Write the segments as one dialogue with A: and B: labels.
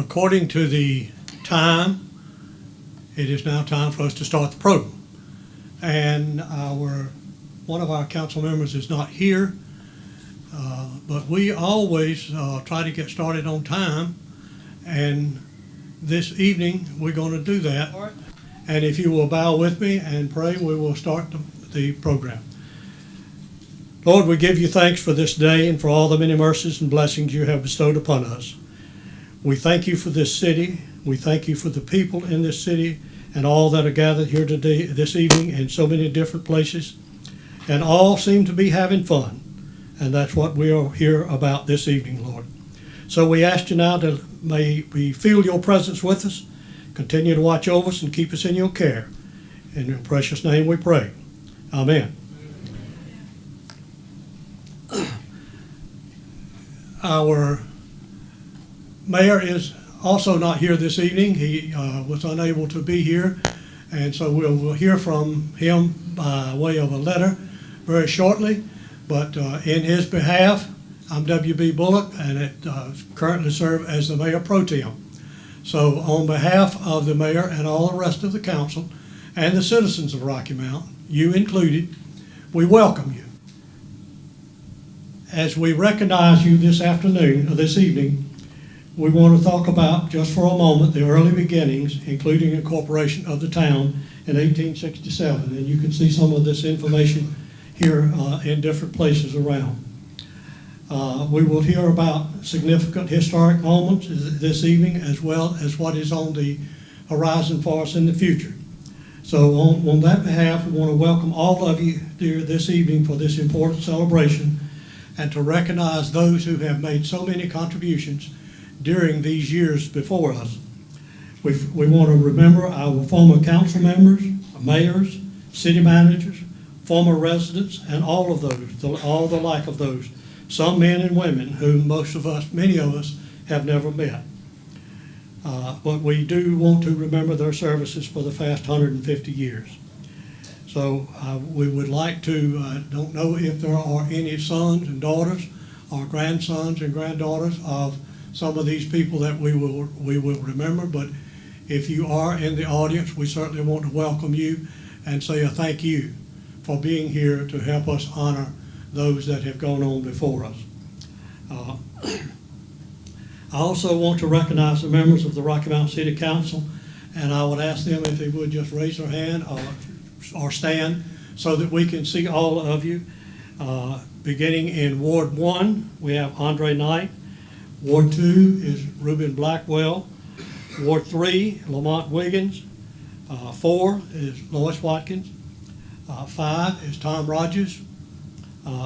A: according to the time, it is now time for us to start the program. And one of our council members is not here, but we always try to get started on time. And this evening, we're going to do that.
B: All right.
A: And if you will bow with me and pray, we will start the program. Lord, we give you thanks for this day and for all the many mercies and blessings you have bestowed upon us. We thank you for this city. We thank you for the people in this city and all that are gathered here today, this evening, in so many different places. And all seem to be having fun. And that's what we are here about this evening, Lord. So we ask you now to may we feel your presence with us. Continue to watch over us and keep us in your care. In your precious name we pray. Amen. Our mayor is also not here this evening. He was unable to be here, and so we'll hear from him by way of a letter very shortly. But in his behalf, I'm W.B. Bullock, and currently serve as the mayor pro tem. So on behalf of the mayor and all the rest of the council and the citizens of Rocky Mount, you included, we welcome you. As we recognize you this afternoon, or this evening, we want to talk about, just for a moment, the early beginnings, including incorporation of the town in 1867. And you can see some of this information here in different places around. We will hear about significant historic moments this evening, as well as what is on the horizon for us in the future. So on that behalf, we want to welcome all of you here this evening for this important celebration, and to recognize those who have made so many contributions during these years before us. We want to remember our former council members, mayors, city managers, former residents, and all of those, all the like of those, some men and women who many of us have never met. But we do want to remember their services for the past 150 years. So we would like to, don't know if there are any sons and daughters or grandsons and granddaughters of some of these people that we will remember, but if you are in the audience, we certainly want to welcome you and say a thank you for being here to help us honor those that have gone on before us. I also want to recognize the members of the Rocky Mount City Council, and I would ask them if they would just raise their hand or stand so that we can see all of you. Beginning in Ward 1, we have Andre Knight. Ward 2 is Reuben Blackwell. Ward 3, Lamont Wiggins. 4 is Lois Watkins. 5 is Tom Rogers.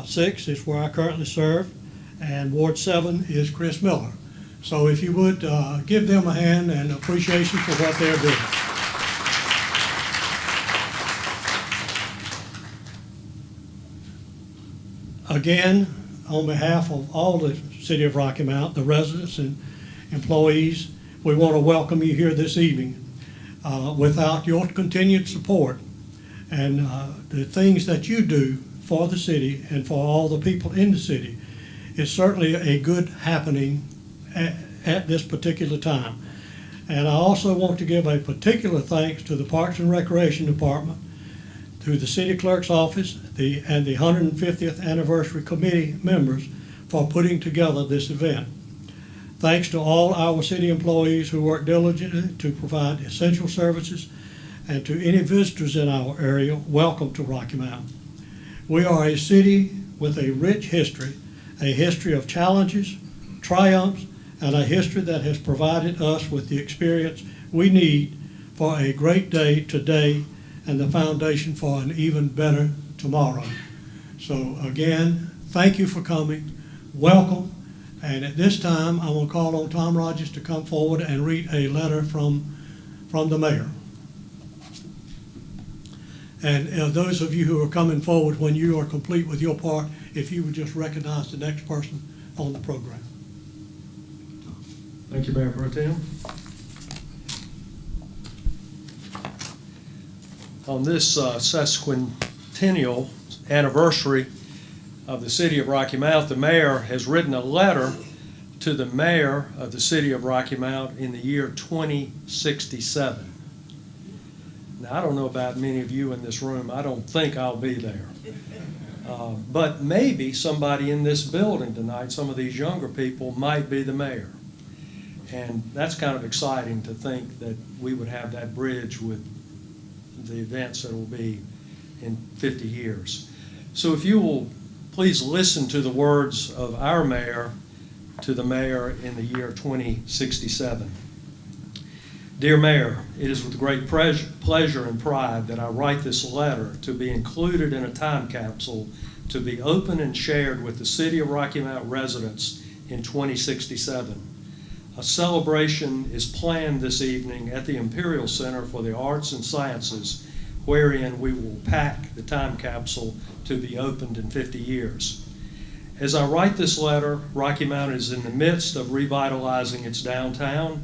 A: 6 is where I currently serve. And Ward 7 is Chris Miller. So if you would give them a hand and appreciation for what they're doing. Again, on behalf of all the City of Rocky Mount, the residents and employees, we want to welcome you here this evening. Without your continued support and the things that you do for the city and for all the people in the city, it's certainly a good happening at this particular time. And I also want to give a particular thanks to the Parks and Recreation Department, to the City Clerk's Office, and the 150th Anniversary Committee members for putting together this event. Thanks to all our city employees who work diligently to provide essential services, and to any visitors in our area, welcome to Rocky Mount. We are a city with a rich history, a history of challenges, triumphs, and a history that has provided us with the experience we need for a great day today and the foundation for an even better tomorrow. So again, thank you for coming. Welcome. And at this time, I will call on Tom Rogers to come forward and read a letter from the mayor. And those of you who are coming forward, when you are complete with your part, if you would just recognize the next person on the program.
B: Thank you, Mayor Pro Tem. On this sesquicentennial anniversary of the City of Rocky Mount, the mayor has written a letter to the mayor of the city of Rocky Mount in the year 2067. Now, I don't know about many of you in this room. I don't think I'll be there. But maybe somebody in this building tonight, some of these younger people, might be the mayor. And that's kind of exciting to think that we would have that bridge with the events that will be in 50 years. So if you will please listen to the words of our mayor to the mayor in the year 2067. Dear Mayor, it is with great pleasure and pride that I write this letter to be included in a time capsule to be opened and shared with the City of Rocky Mount residents in 2067. A celebration is planned this evening at the Imperial Center for the Arts and Sciences, wherein we will pack the time capsule to be opened in 50 years. As I write this letter, Rocky Mount is in the midst of revitalizing its downtown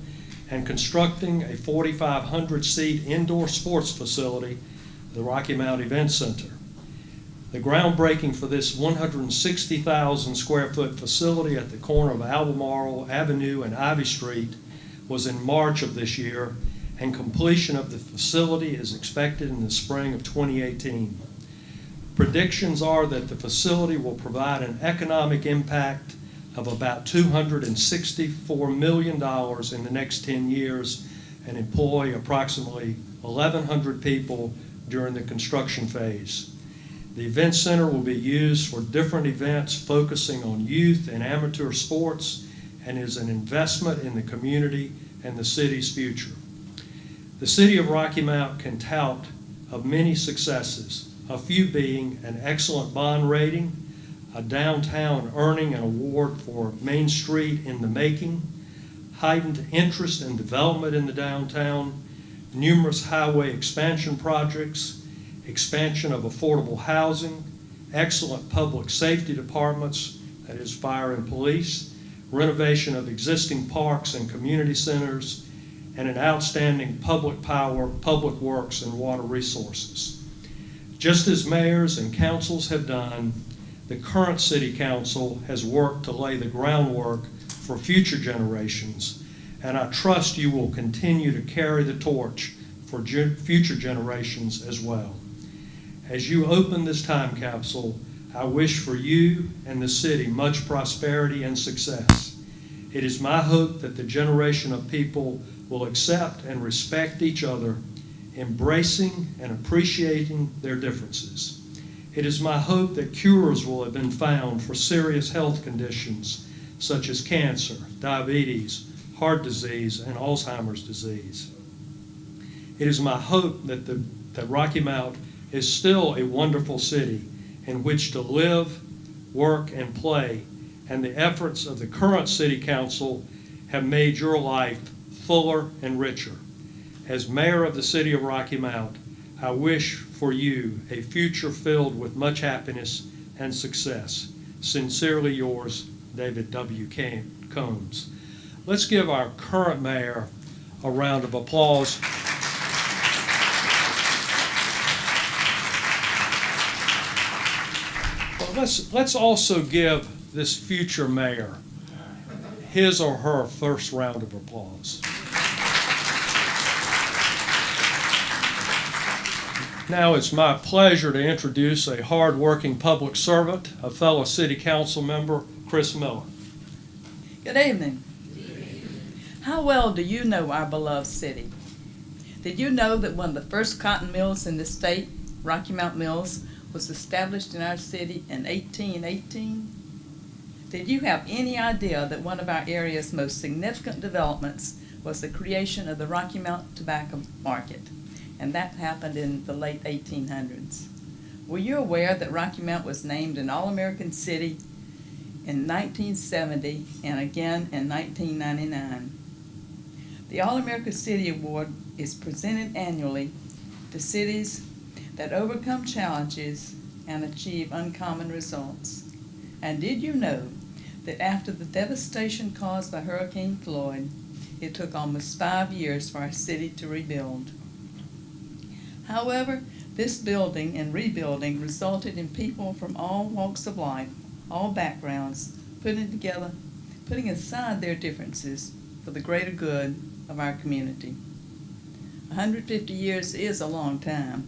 B: and constructing a 4,500-seat indoor sports facility, the Rocky Mount Event Center. The groundbreaking for this 160,000 square foot facility at the corner of Albemarle Avenue and Ivy Street was in March of this year, and completion of the facility is expected in the spring of 2018. Predictions are that the facility will provide an economic impact of about $264 million in the next 10 years and employ approximately 1,100 people during the construction phase. The event center will be used for different events focusing on youth and amateur sports and is an investment in the community and the city's future. The City of Rocky Mount can tout of many successes, a few being an excellent bond rating, a downtown earning an award for Main Street in the making, heightened interest and development in the downtown, numerous highway expansion projects, expansion of affordable housing, excellent public safety departments, that is fire and police, renovation of existing parks and community centers, and an outstanding public power, public works, and water resources. Just as mayors and councils have done, the current city council has worked to lay the groundwork for future generations, and I trust you will continue to carry the torch for future generations as well. As you open this time capsule, I wish for you and the city much prosperity and success. It is my hope that the generation of people will accept and respect each other, embracing and appreciating their differences. It is my hope that cures will have been found for serious health conditions such as cancer, diabetes, heart disease, and Alzheimer's disease. It is my hope that Rocky Mount is still a wonderful city in which to live, work, and play, and the efforts of the current City Council have made your life fuller and richer. As Mayor of the City of Rocky Mount, I wish for you a future filled with much happiness and success. Sincerely yours, David W. Combs. Let's give our current mayor a round of applause. Well, let's also give this future mayor his or her first round of applause. Now it's my pleasure to introduce a hard-working public servant, a fellow city council member, Chris Miller.
C: Good evening. How well do you know our beloved city? Did you know that one of the first cotton mills in the state, Rocky Mount Mills, was established in our city in 1818? Did you have any idea that one of our area's most significant developments was the creation of the Rocky Mount Tobacco Market? And that happened in the late 1800s. Were you aware that Rocky Mount was named an All-American City in 1970 and again in 1999? The All-American City Award is presented annually to cities that overcome challenges and achieve uncommon results. And did you know that after the devastation caused by Hurricane Floyd, it took almost 5 years for our city to rebuild? However, this building and rebuilding resulted in people from all walks of life, all backgrounds, putting aside their differences for the greater good of our community. 150 years is a long time,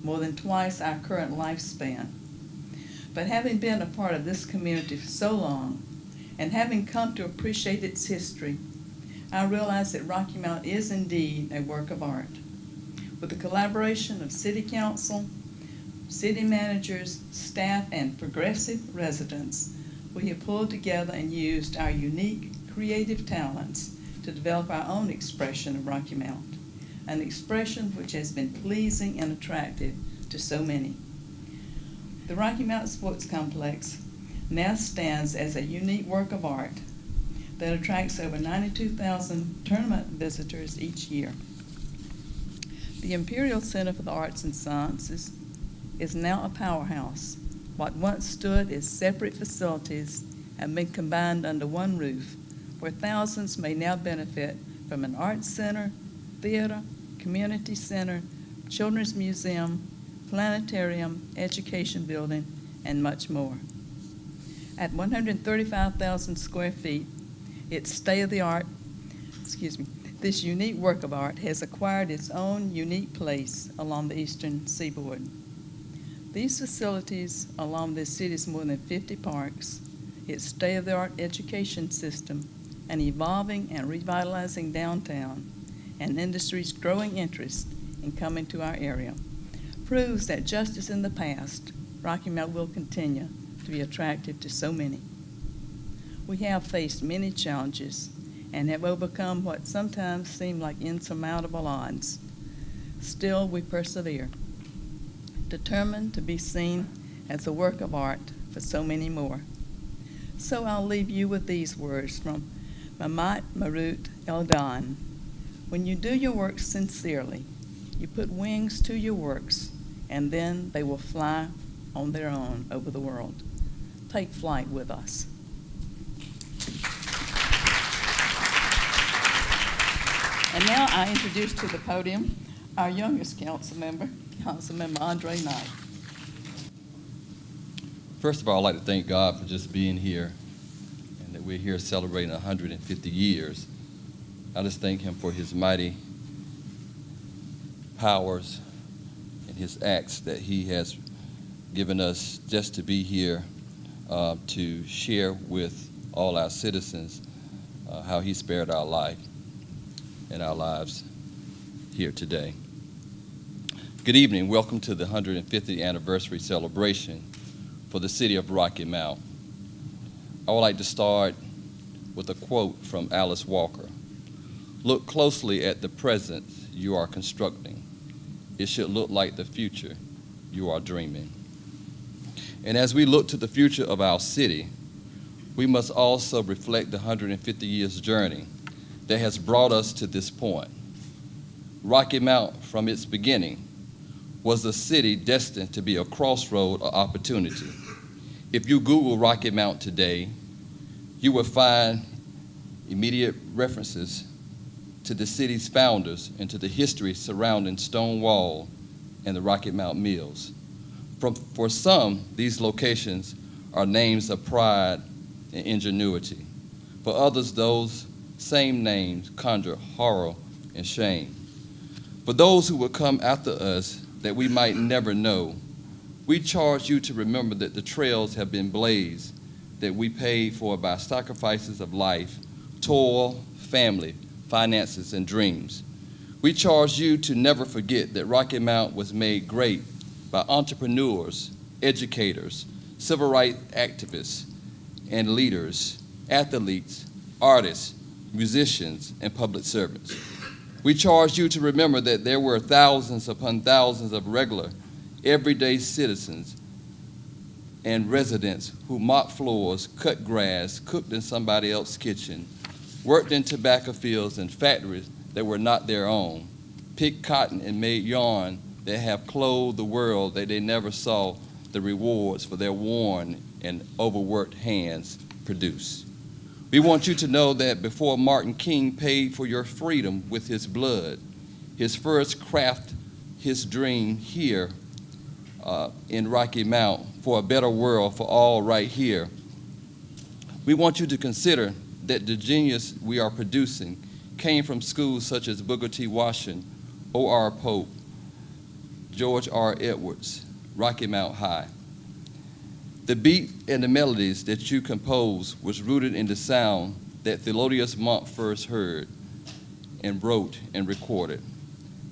C: more than twice our current lifespan. But having been a part of this community for so long, and having come to appreciate its history, I realize that Rocky Mount is indeed a work of art. With the collaboration of City Council, city managers, staff, and progressive residents, we have pulled together and used our unique creative talents to develop our own expression of Rocky Mount, an expression which has been pleasing and attractive to so many. The Rocky Mount Sports Complex now stands as a unique work of art that attracts over 92,000 tournament visitors each year. The Imperial Center for the Arts and Sciences is now a powerhouse. What once stood as separate facilities have been combined under one roof, where thousands may now benefit from an arts center, theater, community center, children's museum, planetarium, education building, and much more. At 135,000 square feet, its state-of-the-art, this unique work of art has acquired its own unique place along the eastern seaboard. These facilities, along the city's more than 50 parks, its state-of-the-art education system, an evolving and revitalizing downtown, and industry's growing interest in coming to our area, proves that just as in the past, Rocky Mount will continue to be attractive to so many. We have faced many challenges and have overcome what sometimes seem like insurmountable odds. Still, we persevere, determined to be seen as a work of art for so many more. So I'll leave you with these words from Mamat Marut Eldan. When you do your work sincerely, you put wings to your works, and then they will fly on their own over the world. Take flight with us. And now I introduce to the podium our youngest council member, Councilmember Andre Knight.
D: First of all, I'd like to thank God for just being here and that we're here celebrating 150 years. I just thank him for his mighty powers and his acts that he has given us just to be here to share with all our citizens how he spared our life and our lives here today. Good evening. Welcome to the 150th anniversary celebration for the city of Rocky Mount. I would like to start with a quote from Alice Walker. Look closely at the present you are constructing. It should look like the future you are dreaming. And as we look to the future of our city, we must also reflect the 150 years journey that has brought us to this point. Rocky Mount, from its beginning, was a city destined to be a crossroad of opportunity. If you Google Rocky Mount today, you will find immediate references to the city's founders and to the history surrounding Stonewall and the Rocky Mount Mills. For some, these locations are names of pride and ingenuity. For others, those same names conjure horror and shame. For those who will come after us that we might never know, we charge you to remember that the trails have been blazed, that we paid for by sacrifices of life, toil, family, finances, and dreams. We charge you to never forget that Rocky Mount was made great by entrepreneurs, educators, civil rights activists, and leaders, athletes, artists, musicians, and public servants. We charge you to remember that there were thousands upon thousands of regular, everyday citizens and residents who mopped floors, cut grass, cooked in somebody else's kitchen, worked in tobacco fields and factories that were not their own, picked cotton and made yarn that have clothed the world that they never saw the rewards for their worn and overworked hands produce. We want you to know that before Martin King paid for your freedom with his blood, his first craft, his dream here in Rocky Mount for a better world for all right here, we want you to consider that the genius we are producing came from schools such as Booker T. Washington, O.R. Pope, George R. Edwards, Rocky Mount High. The beat and the melodies that you composed was rooted in the sound that Thelonious Monk first heard and wrote and recorded.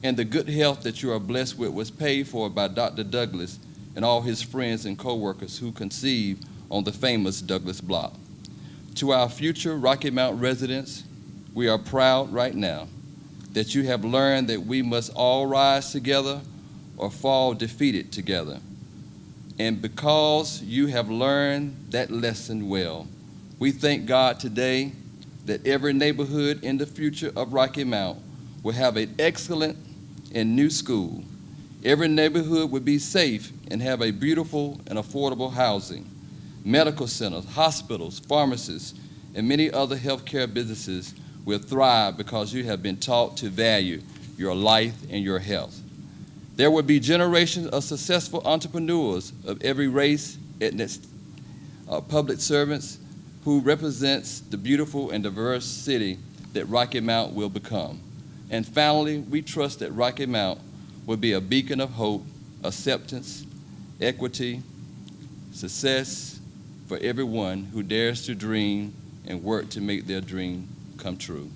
D: And the good health that you are blessed with was paid for by Dr. Douglas and all his friends and co-workers who conceived on the famous Douglas Block. To our future Rocky Mount residents, we are proud right now that you have learned that we must all rise together or fall defeated together. And because you have learned that lesson well, we thank God today that every neighborhood in the future of Rocky Mount will have an excellent and new school. Every neighborhood will be safe and have a beautiful and affordable housing. Medical centers, hospitals, pharmacies, and many other healthcare businesses will thrive because you have been taught to value your life and your health. There will be generations of successful entrepreneurs of every race, ethnic, public servants who represents the beautiful and diverse city that Rocky Mount will become. And finally, we trust that Rocky Mount will be a beacon of hope, acceptance, equity, success for everyone who dares to dream and work to make their dream come true.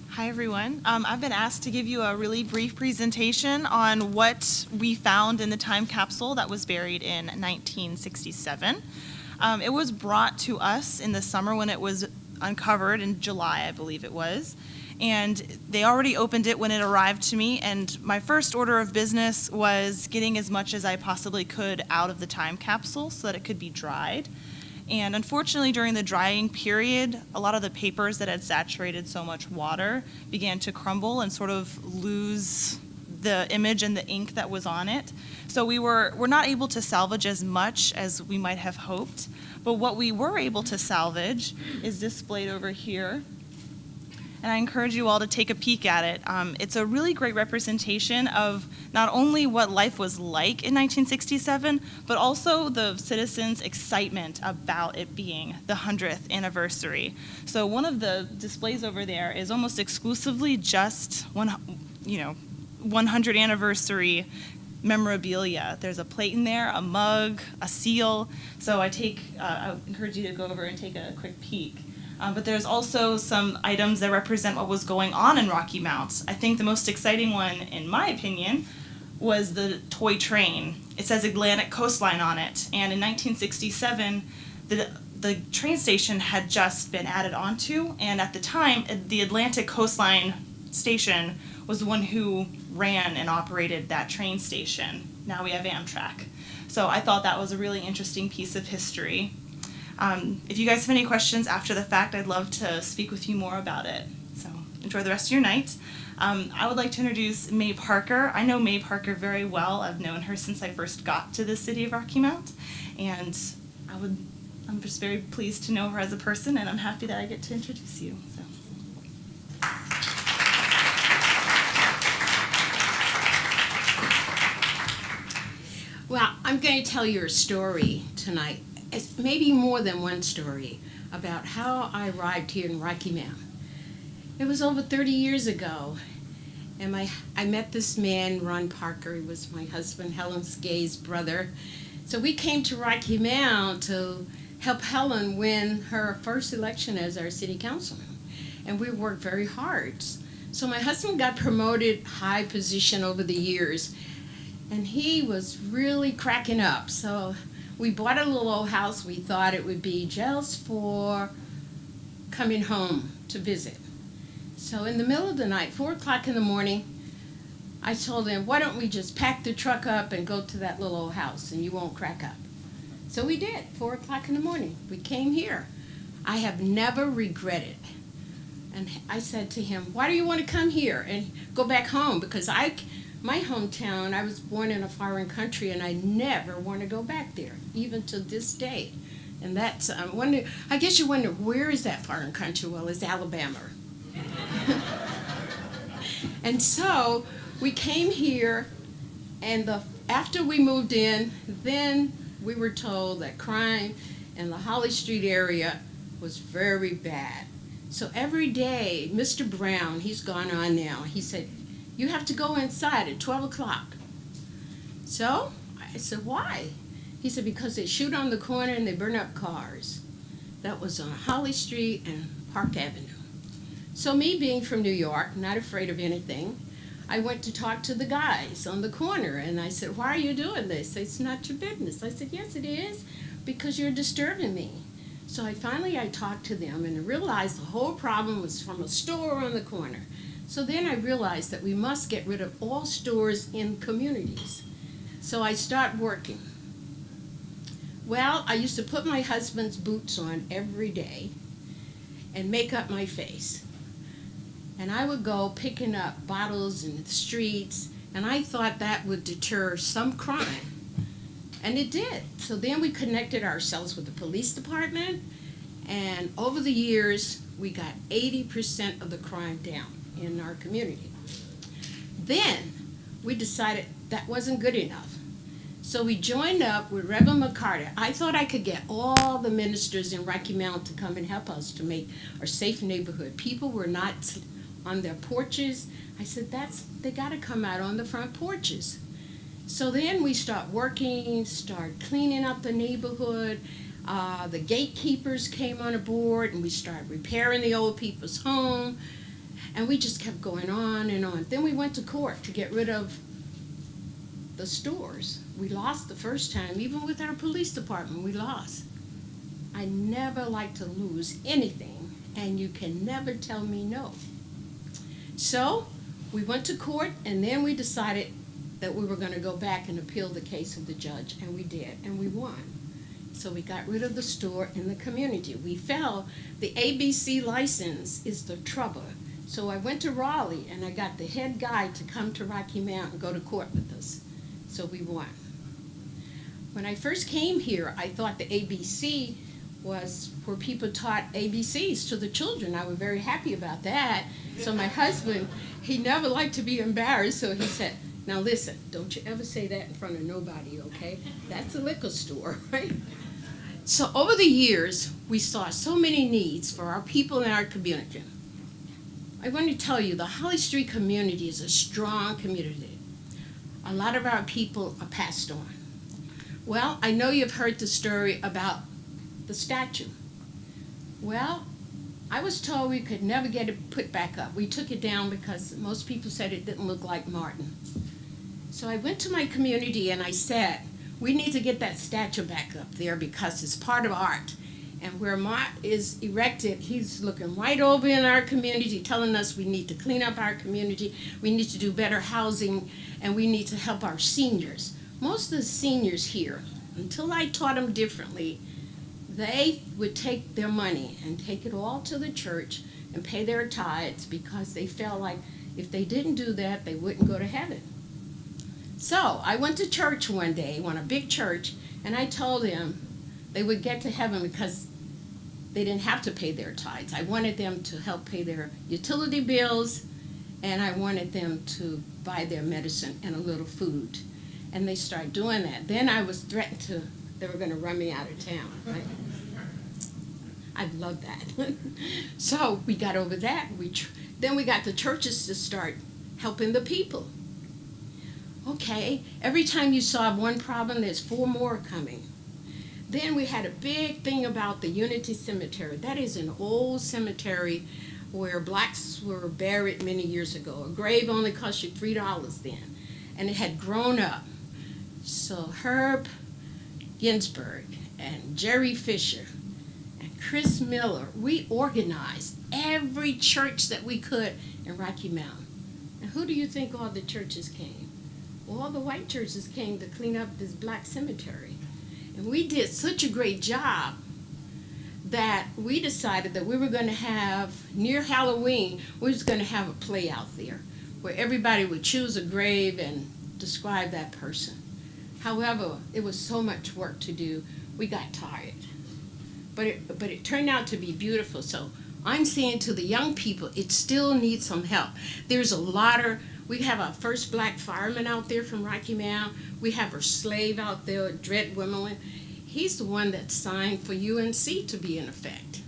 E: Hi, everyone. I've been asked to give you a really brief presentation on what we found in the time capsule that was buried in 1967. It was brought to us in the summer when it was uncovered in July, I believe it was. And they already opened it when it arrived to me, and my first order of business was getting as much as I possibly could out of the time capsule so that it could be dried. And unfortunately, during the drying period, a lot of the papers that had saturated so much water began to crumble and sort of lose the image and the ink that was on it. So we're not able to salvage as much as we might have hoped. But what we were able to salvage is displayed over here. And I encourage you all to take a peek at it. It's a really great representation of not only what life was like in 1967, but also the citizens' excitement about it being the 100th anniversary. So one of the displays over there is almost exclusively just 100 anniversary memorabilia. There's a plate in there, a mug, a seal. So I encourage you to go over and take a quick peek. But there's also some items that represent what was going on in Rocky Mount. I think the most exciting one, in my opinion, was the toy train. It says Atlantic Coastline on it. And in 1967, the train station had just been added onto. And at the time, the Atlantic Coastline station was the one who ran and operated that train station. Now we have Amtrak. So I thought that was a really interesting piece of history. If you guys have any questions after the fact, I'd love to speak with you more about it. So enjoy the rest of your night. I would like to introduce May Parker. I know May Parker very well. I've known her since I first got to the city of Rocky Mount. And I'm just very pleased to know her as a person, and I'm happy that I get to introduce you. So.
F: Well, I'm going to tell you a story tonight. It's maybe more than one story about how I arrived here in Rocky Mount. It was over 30 years ago, and I met this man, Ron Parker. He was my husband, Helen Skay's brother. So we came to Rocky Mount to help Helen win her first election as our city councilman, and we worked very hard. So my husband got promoted high position over the years, and he was really cracking up. So we bought a little old house. We thought it would be just for coming home to visit. So in the middle of the night, 4 o'clock in the morning, I told him, why don't we just pack the truck up and go to that little old house and you won't crack up. So we did, 4 o'clock in the morning. We came here. I have never regretted. And I said to him, why do you want to come here and go back home? Because my hometown, I was born in a foreign country, and I never want to go back there, even to this day. And that's, I guess you wonder, where is that foreign country? Well, it's Alabama. And so we came here, and after we moved in, then we were told that crime in the Holly Street area was very bad. So every day, Mr. Brown, he's gone on now, he said, you have to go inside at 12 o'clock. So I said, why? He said, because they shoot on the corner and they burn up cars. That was on Holly Street and Park Avenue. So me being from New York, not afraid of anything, I went to talk to the guys on the corner, and I said, why are you doing this? They said, it's not your business. I said, yes, it is, because you're disturbing me. So I talked to them and realized the whole problem was from a store on the corner. So then I realized that we must get rid of all stores in communities. So I started working. Well, I used to put my husband's boots on every day and make up my face. And I would go picking up bottles in the streets, and I thought that would deter some crime. And it did. So then we connected ourselves with the police department, and over the years, we got 80% of the crime down in our community. Then we decided that wasn't good enough. So we joined up with Reverend McCarter. I thought I could get all the ministers in Rocky Mount to come and help us to make our safe neighborhood. People were not on their porches. I said, they gotta come out on the front porches. So then we start working, start cleaning up the neighborhood. The gatekeepers came on board, and we started repairing the old people's home. And we just kept going on and on. Then we went to court to get rid of the stores. We lost the first time, even with our police department, we lost. I never like to lose anything, and you can never tell me no. So we went to court, and then we decided that we were going to go back and appeal the case of the judge, and we did, and we won. So we got rid of the store in the community. We felt the ABC license is the trouble. So I went to Raleigh, and I got the head guy to come to Rocky Mount and go to court with us. So we won. When I first came here, I thought the ABC was where people taught ABCs to the children. I was very happy about that. So my husband, he never liked to be embarrassed, so he said, now listen, don't you ever say that in front of nobody, okay? That's a liquor store, right? So over the years, we saw so many needs for our people in our community. I want to tell you, the Holly Street community is a strong community. A lot of our people are passed on. Well, I know you've heard the story about the statue. Well, I was told we could never get it put back up. We took it down because most people said it didn't look like Martin. So I went to my community and I said, we need to get that statue back up there because it's part of art. And where Martin is erected, he's looking right over in our community, telling us we need to clean up our community, we need to do better housing, and we need to help our seniors. Most of the seniors here, until I taught them differently, they would take their money and take it all to the church and pay their tithes because they felt like if they didn't do that, they wouldn't go to heaven. So I went to church one day, a big church, and I told them they would get to heaven because they didn't have to pay their tithes. I wanted them to help pay their utility bills, and I wanted them to buy their medicine and a little food. And they started doing that. Then I was threatened they were going to run me out of town, right? I love that. So we got over that. Then we got the churches to start helping the people. Okay, every time you solve one problem, there's 4 more coming. Then we had a big thing about the Unity Cemetery. That is an old cemetery where blacks were buried many years ago. A grave only cost you $3 then, and it had grown up. So Herb Ginsburg and Jerry Fisher and Chris Miller, we organized every church that we could in Rocky Mount. And who do you think all the churches came? Well, all the white churches came to clean up this black cemetery. And we did such a great job that we decided that we were going to have, near Halloween, we was going to have a play out there where everybody would choose a grave and describe that person. However, it was so much work to do, we got tired. But it turned out to be beautiful. So I'm saying to the young people, it still needs some help. There's a lot of, we have our first black fireman out there from Rocky Mount. We have our slave out there, Dred Wimmerlin. He's the one that signed for UNC to be in effect.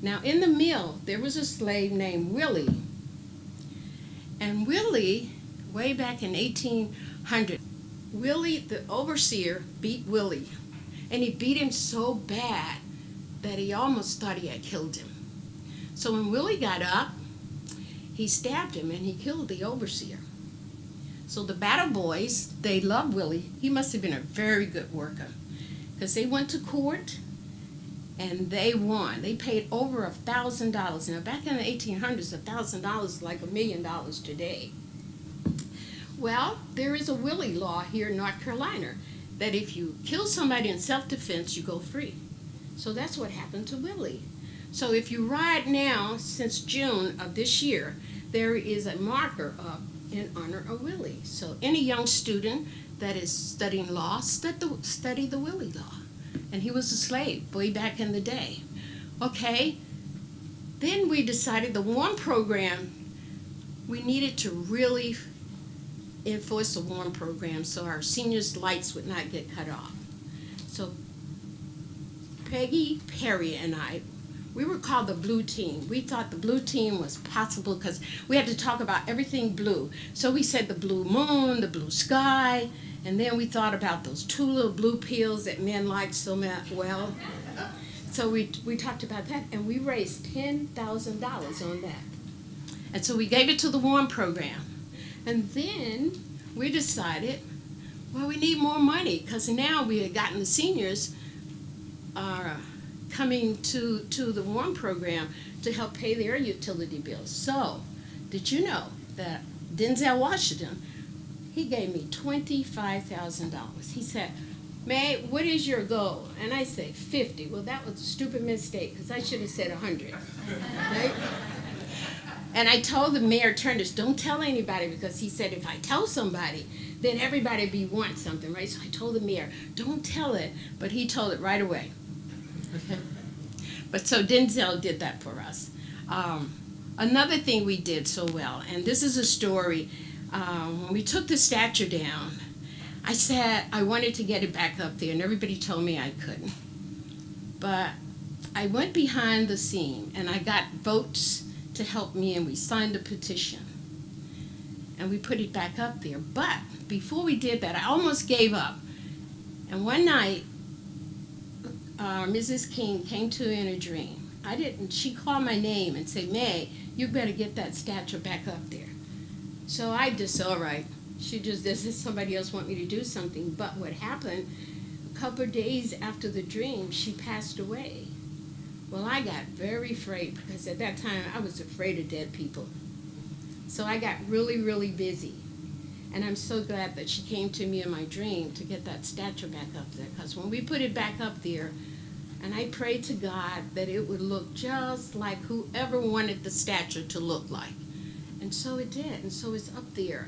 F: Now, in the mill, there was a slave named Willie. And Willie, way back in 1800, Willie, the overseer, beat Willie. And he beat him so bad that he almost thought he had killed him. So when Willie got up, he stabbed him and he killed the overseer. So the battle boys, they loved Willie. He must have been a very good worker, because they went to court and they won. They paid over $1,000. Now, back in the 1800s, $1,000 is like $1 million today. Well, there is a Willie law here in North Carolina that if you kill somebody in self-defense, you go free. So that's what happened to Willie. So if you ride now, since June of this year, there is a marker up in honor of Willie. So any young student that is studying law, study the Willie law. And he was a slave way back in the day. Okay, then we decided the WARM program, we needed to really enforce the WARM program so our seniors' lights would not get cut off. So Peggy, Perry, and I, we were called the Blue Team. We thought the Blue Team was possible because we had to talk about everything blue. So we said the blue moon, the blue sky, and then we thought about those 2 little blue pills that men like so well. So we talked about that, and we raised $10,000 on that. And so we gave it to the WARM program. And then we decided, well, we need more money, because now we had gotten the seniors coming to the WARM program to help pay their utility bills. So, did you know that Denzel Washington, he gave me $25,000. He said, May, what is your goal? And I said, 50. Well, that was a stupid mistake, because I should have said 100. Right? And I told the mayor Turnus, don't tell anybody, because he said if I tell somebody, then everybody be want something, right? So I told the mayor, don't tell it, but he told it right away. Okay. But so Denzel did that for us. Another thing we did so well, and this is a story, when we took the statue down, I said I wanted to get it back up there, and everybody told me I couldn't. But I went behind the scene, and I got votes to help me, and we signed a petition. And we put it back up there. But before we did that, I almost gave up. And one night, Mrs. King came to me in a dream. She called my name and said, May, you better get that statue back up there. So I just said, all right. Does somebody else want me to do something? But what happened, a couple of days after the dream, she passed away. Well, I got very afraid, because at that time I was afraid of dead people. So I got really, really busy. And I'm so glad that she came to me in my dream to get that statue back up there. Because when we put it back up there, and I prayed to God that it would look just like whoever wanted the statue to look like. And so it did, and so it's up there.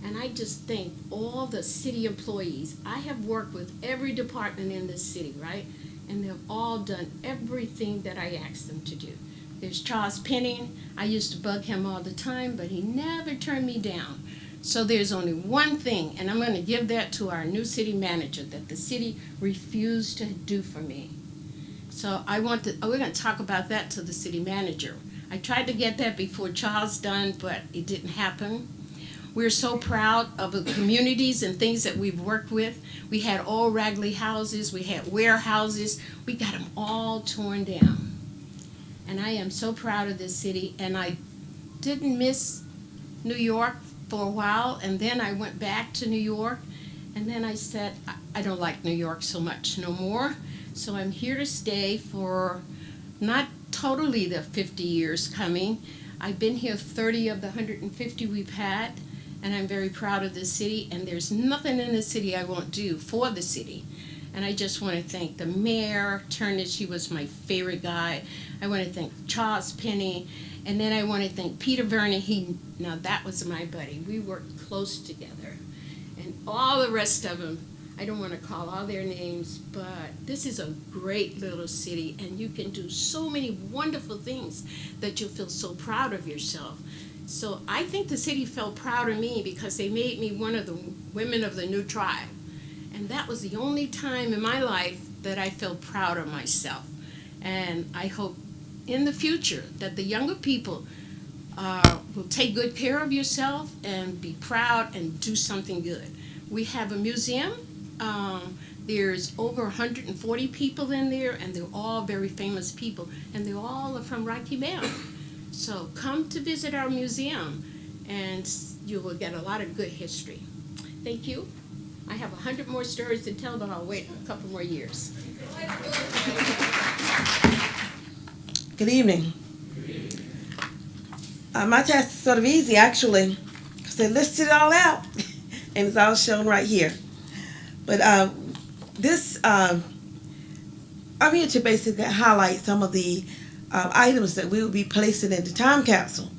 F: And I just thank all the city employees. I have worked with every department in this city, right? And they've all done everything that I asked them to do. There's Charles Penning. I used to bug him all the time, but he never turned me down. So there's only one thing, and I'm going to give that to our new city manager, that the city refused to do for me. So we're going to talk about that to the city manager. I tried to get that before Charles done, but it didn't happen. We're so proud of the communities and things that we've worked with. We had all raggedy houses, we had warehouses, we got them all torn down. And I am so proud of this city, and I didn't miss New York for a while, and then I went back to New York, and then I said, I don't like New York so much no more, so I'm here to stay for not totally the 50 years coming. I've been here 30 of the 150 we've had, and I'm very proud of this city, and there's nothing in the city I won't do for the city. And I just want to thank the mayor, Turnage, he was my favorite guy. I want to thank Charles Penny, and then I want to thank Peter Vernon. Now that was my buddy. We worked close together. And all the rest of them, I don't want to call all their names, but this is a great little city, and you can do so many wonderful things that you feel so proud of yourself. So I think the city felt proud of me because they made me one of the women of the new tribe. And that was the only time in my life that I felt proud of myself. And I hope in the future that the younger people will take good care of yourself and be proud and do something good. We have a museum. There's over 140 people in there, and they're all very famous people, and they all are from Rocky Mount. So come to visit our museum, and you will get a lot of good history. Thank you. I have 100 more stories to tell, but I'll wait a couple more years.
G: Good evening. My task is sort of easy, actually, because they listed it all out, and it's all shown right here. But I'm here to basically highlight some of the items that we will be placing in the time capsule.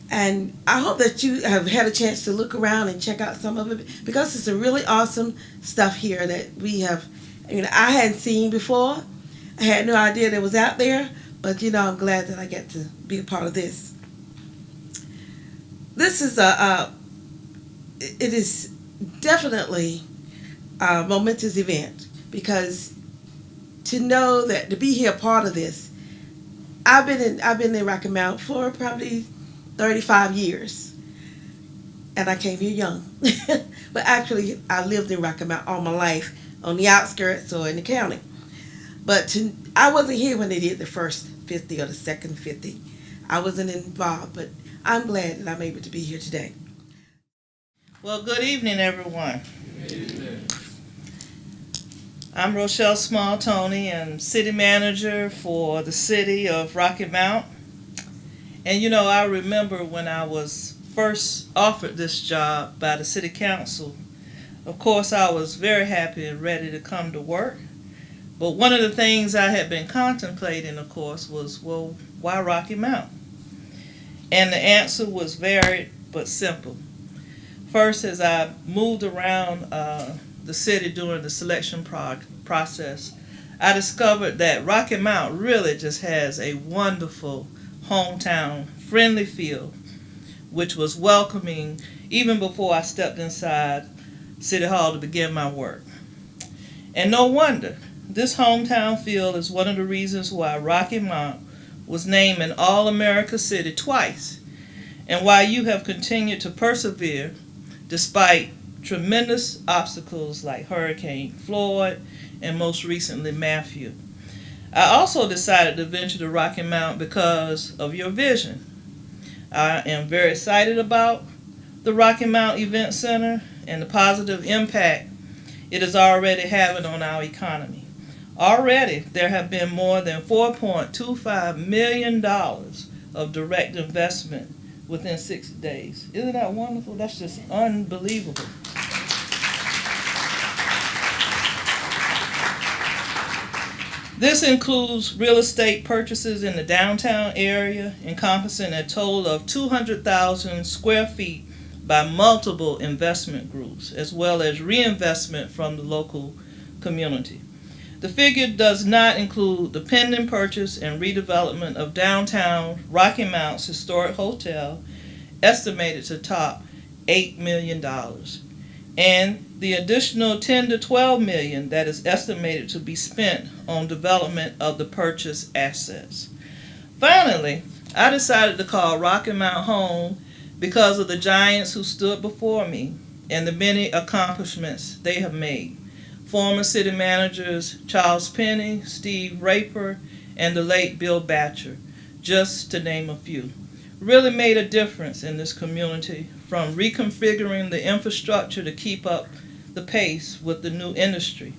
G: And I hope that you have had a chance to look around and check out some of it, because it's a really awesome stuff here that we have, I hadn't seen before. I had no idea that it was out there, but I'm glad that I get to be a part of this. This is it is definitely a momentous event, because to know that, to be here a part of this, I've been in Rocky Mount for probably 35 years, and I came here young. But actually, I lived in Rocky Mount all my life, on the outskirts or in the county. But I wasn't here when they did the first 50 or the second 50. I wasn't involved, but I'm glad that I'm able to be here today.
H: Well, good evening, everyone. I'm Rochelle Small-Toney, and city manager for the city of Rocky Mount. And I remember when I was first offered this job by the city council, of course I was very happy and ready to come to work. But one of the things I had been contemplating, of course, was, well, why Rocky Mount? And the answer was varied but simple. First, as I moved around the city during the selection process, I discovered that Rocky Mount really just has a wonderful hometown friendly feel, which was welcoming even before I stepped inside City Hall to begin my work. And no wonder, this hometown feel is one of the reasons why Rocky Mount was named an All-America City twice, and why you have continued to persevere despite tremendous obstacles like Hurricane Floyd and most recently Matthew. I also decided to venture to Rocky Mount because of your vision. I am very excited about the Rocky Mount Event Center and the positive impact it is already having on our economy. Already, there have been more than $4.25 million of direct investment within 60 days. Isn't that wonderful? That's just unbelievable. This includes real estate purchases in the downtown area, encompassing a total of 200,000 square feet by multiple investment groups, as well as reinvestment from the local community. The figure does not include the pending purchase and redevelopment of downtown Rocky Mount's historic hotel, estimated to top $8 million, and the additional $10 to $12 million that is estimated to be spent on development of the purchased assets. Finally, I decided to call Rocky Mount home because of the giants who stood before me and the many accomplishments they have made. Former city managers Charles Penny, Steve Raper, and the late Bill Batcher, just to name a few, really made a difference in this community, from reconfiguring the infrastructure to keep up the pace with the new industry,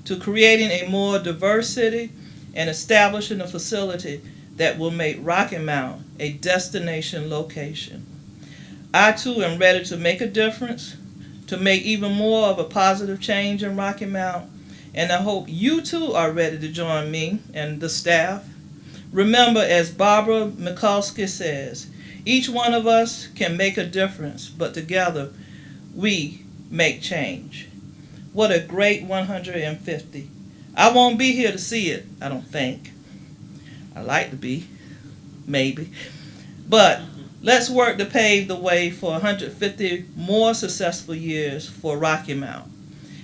H: to creating a more diverse city and establishing a facility that will make Rocky Mount a destination location. I too am ready to make a difference, to make even more of a positive change in Rocky Mount, and I hope you too are ready to join me and the staff. Remember, as Barbara Mikulski says, each one of us can make a difference, but together we make change. What a great 150. I won't be here to see it, I don't think. I'd like to be, maybe. But let's work to pave the way for 150 more successful years for Rocky Mount.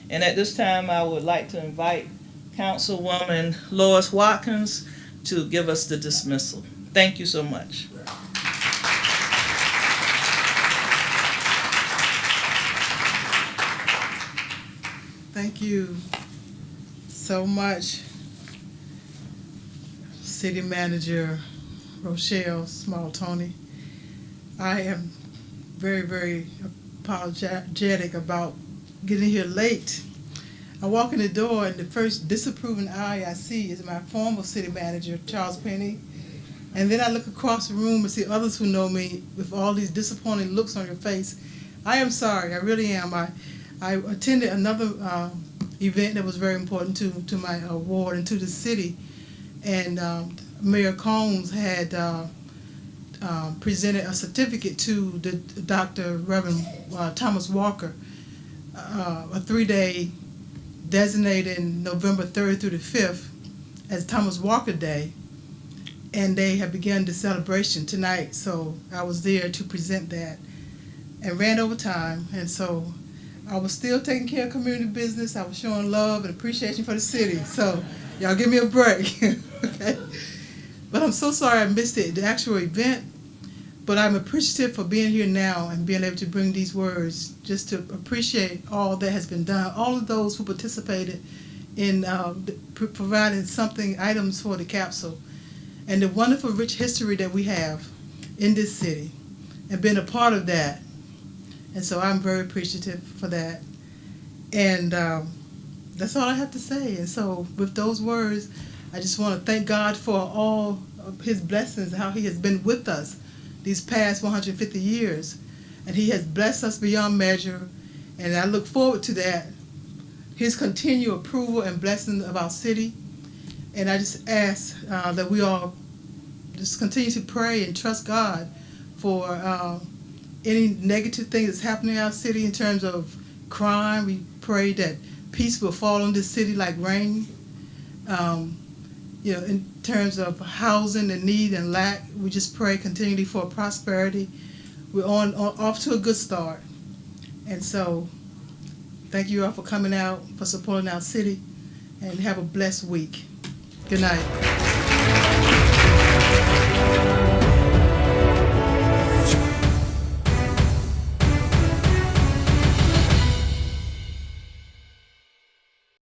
H: And at this time, I would like to invite Councilwoman Lois Watkins to give us the dismissal. Thank you so much.
I: Thank you so much, City Manager Rochelle Small-Tony. I am very, very apologetic about getting here late. I walk in the door and the first disapproving eye I see is my former city manager, Charles Penny. And then I look across the room and see others who know me with all these disappointing looks on your face. I am sorry, I really am. I attended another event that was very important to my ward and to the city. And Mayor Combs had presented a certificate to the Dr. Reverend Thomas Walker, a 3-day designated November 3rd through the 5th as Thomas Walker Day. And they have begun the celebration tonight, so I was there to present that and ran over time. And so I was still taking care of community business. I was showing love and appreciation for the city. So y'all give me a break. Okay? But I'm so sorry I missed it, the actual event. But I'm appreciative for being here now and being able to bring these words just to appreciate all that has been done, all of those who participated in providing items for the capsule, and the wonderful rich history that we have in this city and been a part of that. And so I'm very appreciative for that. And that's all I have to say. And so with those words, I just want to thank God for all of his blessings and how he has been with us these past 150 years. And he has blessed us beyond measure. And I look forward to that, his continued approval and blessing of our city. And I just ask that we all just continue to pray and trust God for any negative thing that's happening in our city in terms of crime. We pray that peace will fall on this city like rain. In terms of housing and need and lack, we just pray continually for prosperity. We're off to a good start. And so thank you all for coming out, for supporting our city, and have a blessed week. Good night.